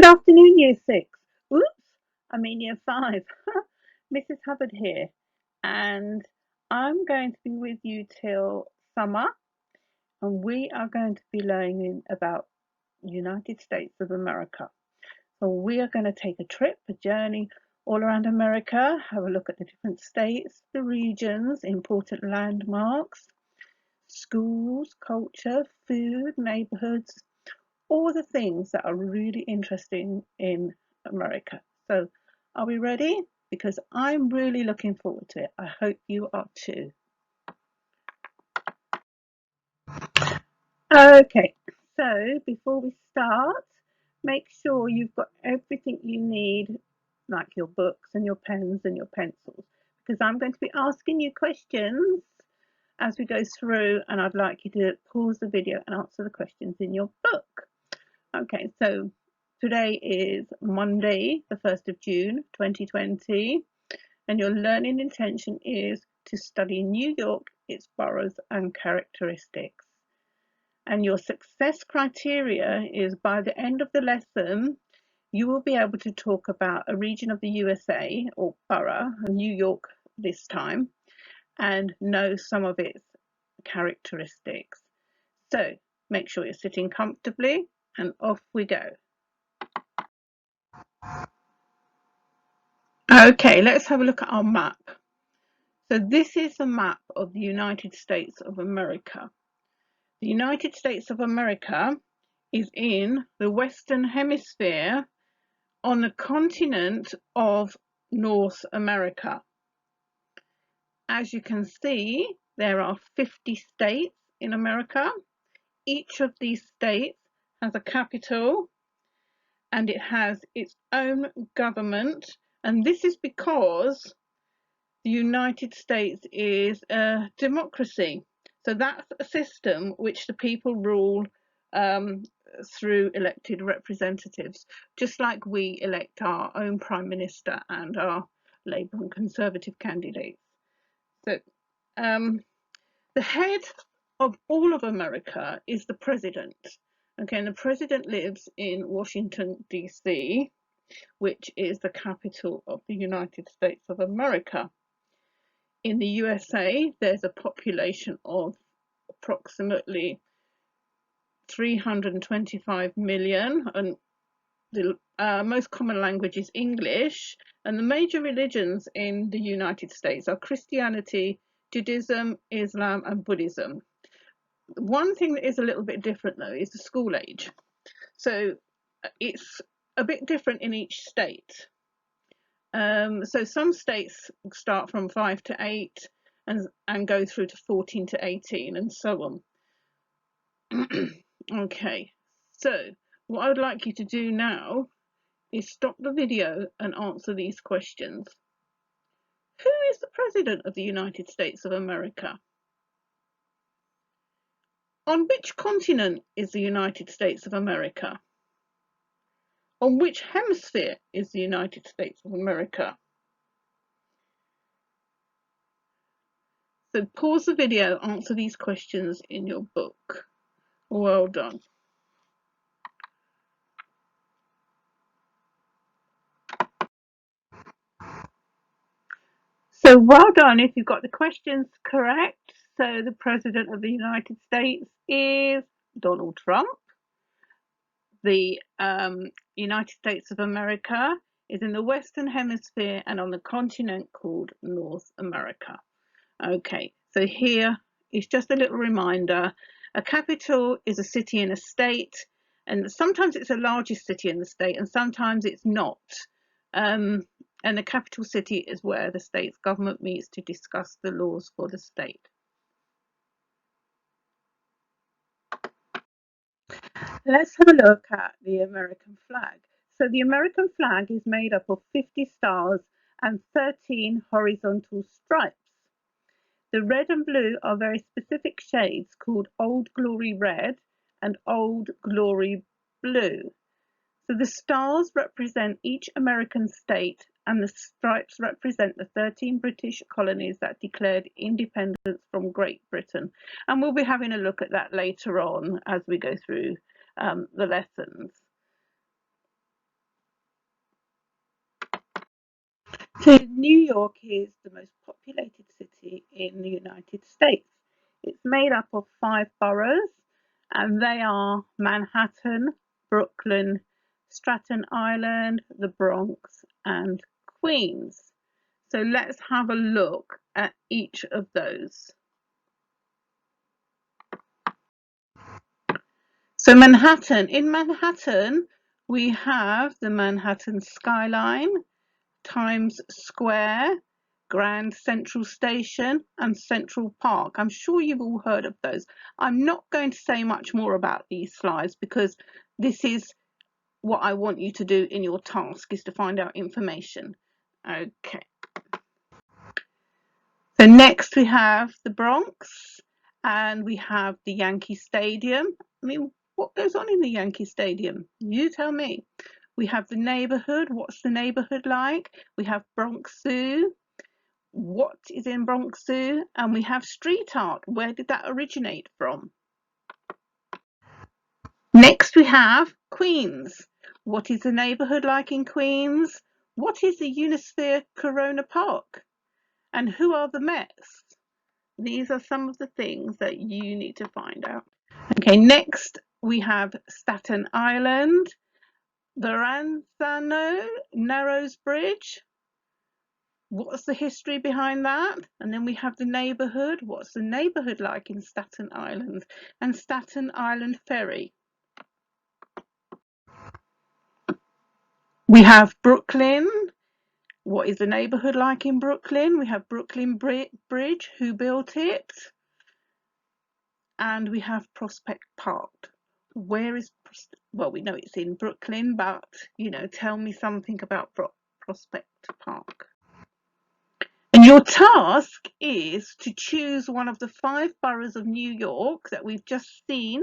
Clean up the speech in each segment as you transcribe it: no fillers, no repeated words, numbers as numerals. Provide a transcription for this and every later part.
afternoon, Year 6. Oops, I mean Year 5. Mrs. Hubbard here, and I'm going to be with you till summer, and we are going to be learning about United States of America. So we are going to take a trip, a journey all around America, have a look at the different states, the regions, important landmarks, schools, culture, food, neighborhoods, all the things that are really interesting in America. So, are we ready? Because I'm really looking forward to it. I hope you are too. Okay, so before we start, make sure you've got everything you need, like your books and your pens and your pencils, because I'm going to be asking you questions as we go through, and I'd like you to pause the video and answer the questions in your book. Okay, so today is Monday, the 1st of June, 2020, and your learning intention is to study New York, its boroughs and characteristics. And your success criteria is by the end of the lesson, you will be able to talk about a region of the USA or borough, New York this time, and know some of its characteristics. So make sure you're sitting comfortably and off we go. Okay, let's have a look at our map. So this is a map of the United States of America. The United States of America is in the Western Hemisphere on the continent of North America. As you can see, there are 50 states in America. Each of these states has a capital and it has its own government. And this is because the United States is a democracy. So that's a system which the people rule through elected representatives, just like we elect our own Prime Minister and our Labour and Conservative candidates. So the head of all of America is the president. Okay, and the president lives in Washington, D.C., which is the capital of the United States of America. In the USA, there's a population of approximately 325 million, and the most common language is English. And the major religions in the United States are Christianity, Judaism, Islam, and Buddhism. One thing that is a little bit different, though, is the school age. So it's a bit different in each state. So some states start from 5 to 8 and go through to 14 to 18 and so on. Okay, so what I would like you to do now is stop the video and answer these questions. Who is the President of the United States of America? On which continent is the United States of America? On which hemisphere is the United States of America? So pause the video, answer these questions in your book. Well done. So well done if you've got the questions correct. So the President of the United States is Donald Trump. The United States of America is in the Western Hemisphere and on the continent called North America. Okay, so here is just a little reminder. A capital is a city in a state, and sometimes it's the largest city in the state and sometimes it's not. And the capital city is where the state's government meets to discuss the laws for the state. Let's have a look at the American flag. So the American flag is made up of 50 stars and 13 horizontal stripes. The red and blue are very specific shades called Old Glory Red and Old Glory Blue. So the stars represent each American state and the stripes represent the 13 British colonies that declared independence from Great Britain. And we'll be having a look at that later on as we go through the lessons. So New York is the most populated city in the United States. It's made up of 5 boroughs, and they are Manhattan, Brooklyn, Staten Island, the Bronx, and Queens. So let's have a look at each of those. So in Manhattan, we have the Manhattan skyline, Times Square, Grand Central Station, and Central Park. I'm sure you've all heard of those. I'm not going to say much more about these slides because this is what I want you to do in your task, is to find out information. Okay. So next we have the Bronx, and we have the Yankee Stadium. I mean, what goes on in the Yankee Stadium? You tell me. We have the neighborhood. What's the neighborhood like? We have Bronx Zoo. What is in Bronx Zoo? And we have street art. Where did that originate from? Next we have Queens. What is the neighborhood like in Queens? What is the Unisphere Corona Park? And who are the Mets? These are some of the things that you need to find out. Okay, next we have Staten Island, Verrazano Narrows Bridge. What's the history behind that? And then we have the neighborhood. What's the neighborhood like in Staten Island? And Staten Island Ferry. We have Brooklyn. What is the neighborhood like in Brooklyn? We have Brooklyn Bridge. Who built it? And we have Prospect Park. Where is, well, we know it's in Brooklyn, but, you know, tell me something about Prospect Park. And your task is to choose one of the 5 boroughs of New York that we've just seen.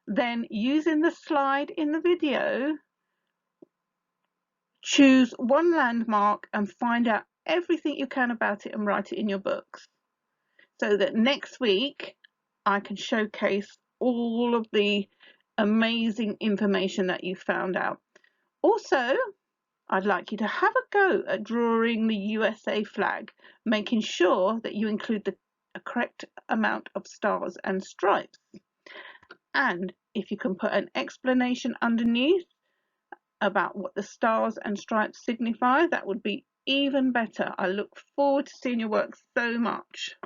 Then, using the slide in the video, choose one landmark and find out everything you can about it and write it in your books, so that next week I can showcase all of the amazing information that you found out. Also, I'd like you to have a go at drawing the USA flag, making sure that you include the correct amount of stars and stripes. And if you can put an explanation underneath about what the stars and stripes signify, that would be even better. I look forward to seeing your work so much.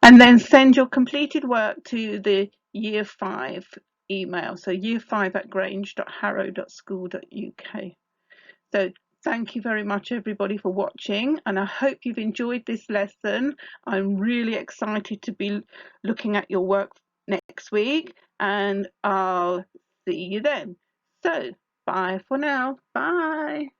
And then send your completed work to the Year 5 email. So year5@grange.harrow.school.uk. So thank you very much, everybody, for watching. And I hope you've enjoyed this lesson. I'm really excited to be looking at your work next week. And I'll see you then. So bye for now. Bye.